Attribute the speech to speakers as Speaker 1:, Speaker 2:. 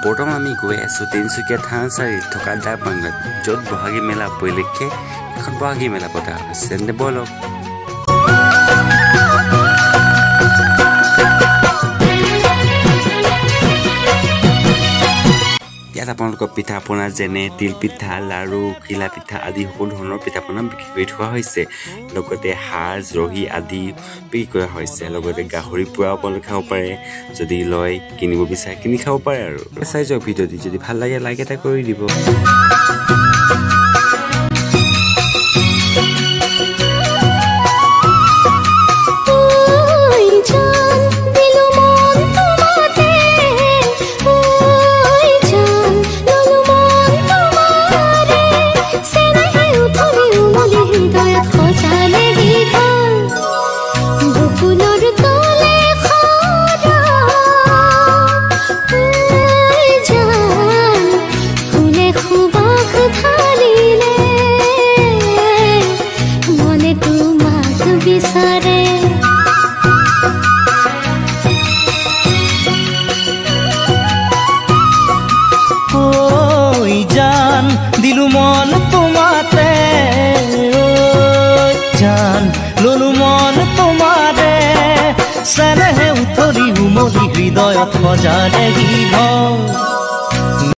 Speaker 1: বৰ্তমান আমি গৈ আছোঁ তিনিচুকীয়া থানাচাৰিত থকা দা বাংলাত, য'ত বহাগী মেলা উপলক্ষে এখন বহাগী মেলা পতা হৈছে। বলক ইয়াত আপোনালোকৰ পিঠা পনা যেনে তিল পিঠা, লাড়ু, ঘিলা পিঠা আদি সকলো ধৰণৰ পিঠা পনা বিক্ৰী কৰি থোৱা হৈছে। লগতে সাজ ৰহি আদি বিক্ৰী কৰা হৈছে। লগতে গাহৰি পোৰাও আপোনালোকে খাব পাৰে, যদি লয় কিনিব বিচাৰে কিনি খাব পাৰে। আৰু চাই যাওক ভিডিঅ'টি, যদি ভাল লাগে লাইক এটা কৰি দিব।
Speaker 2: দিলু মন তোমাতে, জান ললু মন তোমাৰে, চেনেহে উঠলি উমলি হৃদয়ত সজালে ঘৰ।